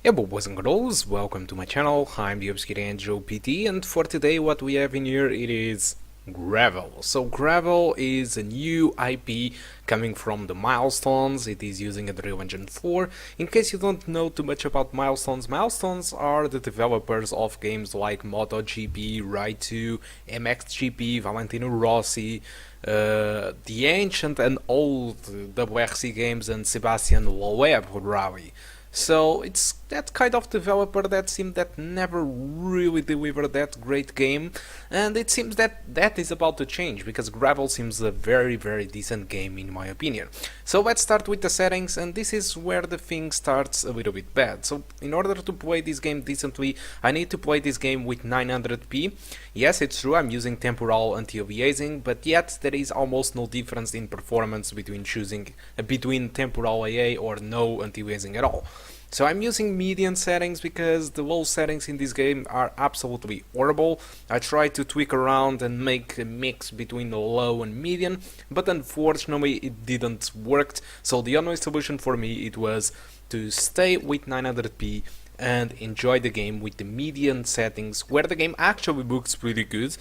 Hello boys and girls, welcome to my channel. I'm the Obscure Angel PT, and for today what we have in here it is Gravel. So Gravel is a new IP coming from the Milestones. It is using a Unreal Engine 4. In case you don't know too much about Milestones, Milestones are the developers of games like MotoGP, Ride 2, MXGP, Valentino Rossi, the ancient and old WRC games, and Sebastian Loeb Rally. So it's that kind of developer that seemed that never really delivered that great game, and it seems that that is about to change because Gravel seems a very decent game in my opinion. So let's start with the settings, and this is where the thing starts a little bit bad. So in order to play this game decently, I need to play this game with 900p. Yes, it's true, I'm using temporal anti-aliasing, but yet there is almost no difference in performance between choosing between temporal AA or no anti-aliasing at all. So I'm using median settings because the low settings in this game are absolutely horrible. I tried to tweak around and make a mix between the low and median, but unfortunately it didn't work. So the only solution for me it was to stay with 900p and enjoy the game with the median settings, where the game actually looks pretty good,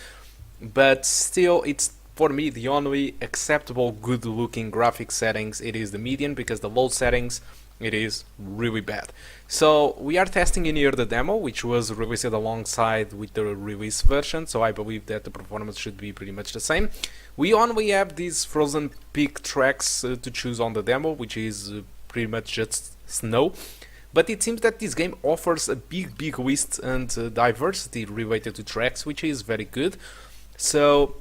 but still it's for me the only acceptable good looking graphic settings. It is the median, because the low settings it is really bad. So we are testing in here the demo, which was released alongside with the release version, so I believe that the performance should be pretty much the same. We only have these frozen peak tracks to choose on the demo, which is pretty much just snow. But it seems that this game offers a big list and diversity related to tracks, which is very good. So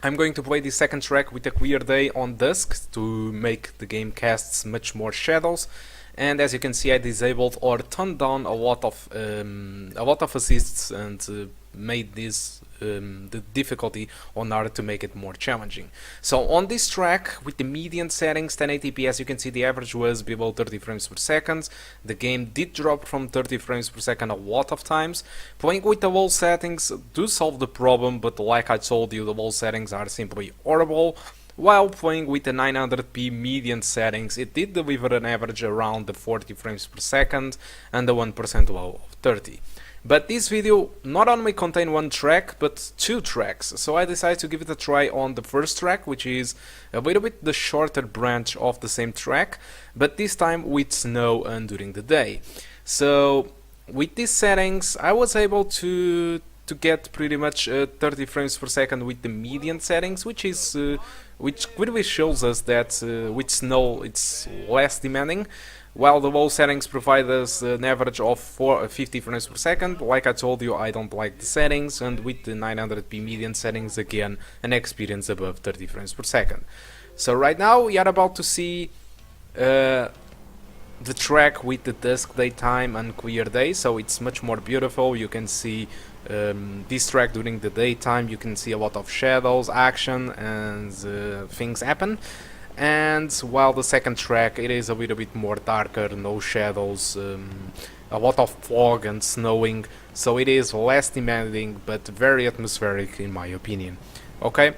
I'm going to play the second track with a clear day on dusk to make the game casts much more shadows, and as you can see I disabled or turned down a lot of assists and made this the difficulty on hard to make it more challenging. So on this track with the median settings 1080p, as you can see the average was below 30 frames per second. The game did drop from 30 frames per second a lot of times. Playing with the low settings do solve the problem, but like I told you, the low settings are simply horrible. While playing with the 900p median settings, it did deliver an average around the 40 frames per second and a 1% low of 30. But this video not only contains one track, but two tracks, so I decided to give it a try on the first track, which is a little bit the shorter branch of the same track, but this time with snow and during the day. So with these settings I was able to get pretty much 30 frames per second with the median settings, which clearly shows us that with snow it's less demanding, while the low settings provide us an average of 50 frames per second. Like I told you, I don't like the settings, and with the 900p median settings again an experience above 30 frames per second. So right now we are about to see the track with the dusk daytime and clear day, so it's much more beautiful. You can see this track during the daytime, you can see a lot of shadows, action, and things happen. And while the second track it is a little bit more darker, no shadows, a lot of fog and snowing, so it is less demanding but very atmospheric in my opinion. Okay,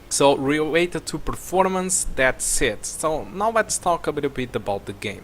so related to performance, that's it. So now let's talk a little bit about the game.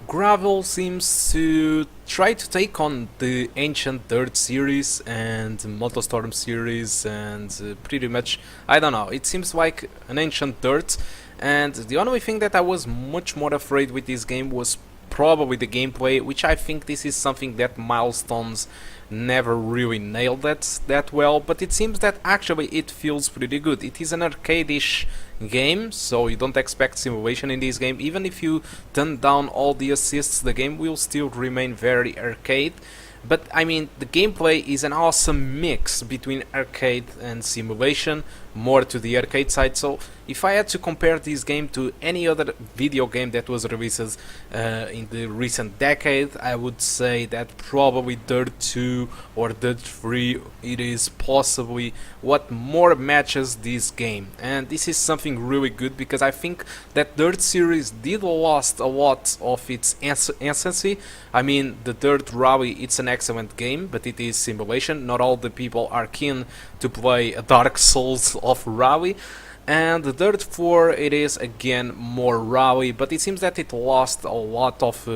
Gravel seems to try to take on the ancient Dirt series and MotoStorm series, and pretty much, I don't know, it seems like an ancient Dirt, and the only thing that I was much more afraid with this game was probably the gameplay, which I think this is something that Milestones never really nailed that well, but it seems that actually it feels pretty good. It is an arcade-ish game, so you don't expect simulation in this game. Even if you turn down all the assists, the game will still remain very arcade. But I mean, the gameplay is an awesome mix between arcade and simulation, more to the arcade side. So if I had to compare this game to any other video game that was released in the recent decade, I would say that probably Dirt 2 or Dirt 3 it is possibly what more matches this game. And this is something really good, because I think that Dirt series did lost a lot of its essence. I mean, the Dirt Rally, it's an excellent game, but it is simulation. Not all the people are keen to play a Dark Souls of Rally. And the Dirt 4, it is again more rawy, but it seems that it lost a lot of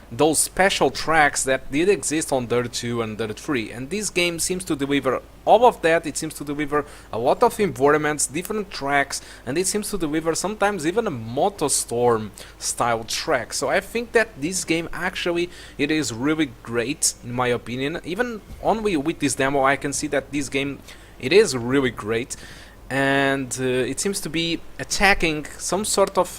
those special tracks that did exist on Dirt 2 and Dirt 3, and this game seems to deliver all of that. It seems to deliver a lot of environments, different tracks, and it seems to deliver sometimes even a MotoStorm style track. So I think that this game actually, it is really great in my opinion. Even only with this demo I can see that this game, it is really great. And it seems to be attacking some sort of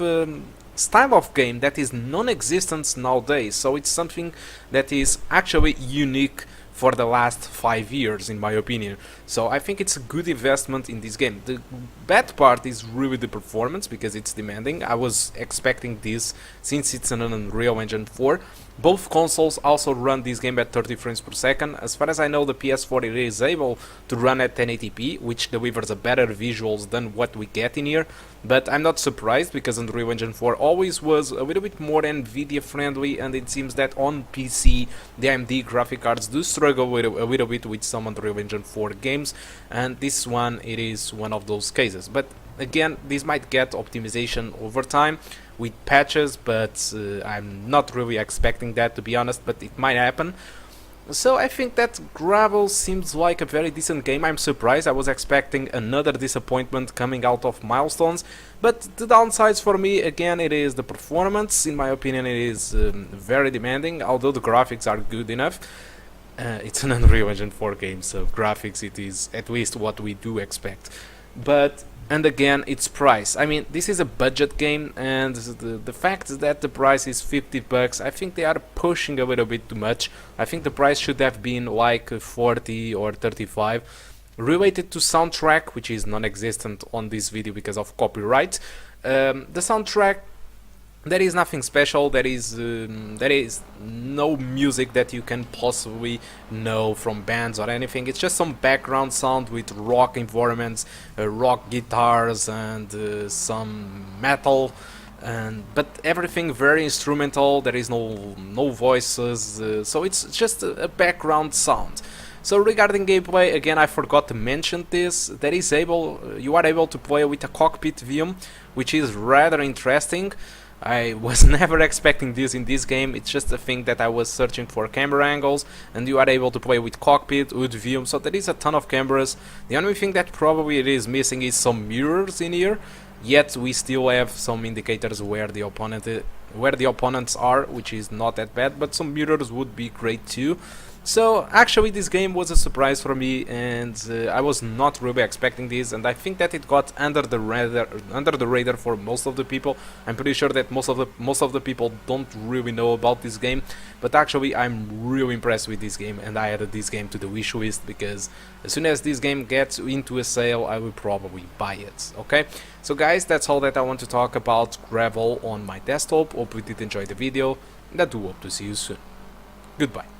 style of game that is non-existent nowadays, so it's something that is actually unique for the last 5 years in my opinion. So I think it's a good investment in this game. The bad part is really the performance, because it's demanding. I was expecting this since it's an Unreal Engine 4. Both consoles also run this game at 30 frames per second. As far as I know, the PS4 it is able to run at 1080p, which delivers a better visuals than what we get in here. But I'm not surprised, because Unreal Engine 4 always was a little bit more Nvidia friendly, and it seems that on PC the AMD graphic cards do struggle with a little bit with some Unreal Engine 4 games, and this one, it is one of those cases. But again, this might get optimization over time with patches, but I'm not really expecting that, to be honest, but it might happen. So I think that Gravel seems like a very decent game. I'm surprised. I was expecting another disappointment coming out of Milestones, but the downsides for me, again, it is the performance. In my opinion, it is very demanding, although the graphics are good enough. It's an Unreal Engine 4 game, so graphics, it is at least what we do expect. But and again, its price. I mean, this is a budget game, and the fact that the price is 50 bucks, I think they are pushing a little bit too much. I think the price should have been like 40 or 35. Related to soundtrack, which is non-existent on this video because of copyright, the soundtrack, there is nothing special. There is no music that you can possibly know from bands or anything. It's just some background sound with rock environments, rock guitars, and some metal, but everything very instrumental. There is no voices, so it's just a background sound. So regarding gameplay, again, I forgot to mention this. You are able to play with a cockpit view, which is rather interesting. I was never expecting this in this game. It's just a thing that I was searching for camera angles, and you are able to play with cockpit, with view, so there is a ton of cameras. The only thing that probably it is missing is some mirrors in here, yet we still have some indicators where the opponents are, which is not that bad, but some mirrors would be great too. So actually this game was a surprise for me, and I was not really expecting this, and I think that it got under the radar for most of the people. I'm pretty sure that most of the people don't really know about this game, but actually I'm really impressed with this game, and I added this game to the wish list, because as soon as this game gets into a sale, I will probably buy it. Okay, so guys, that's all that I want to talk about Gravel on my desktop. Hope you did enjoy the video, and I do hope to see you soon. Goodbye.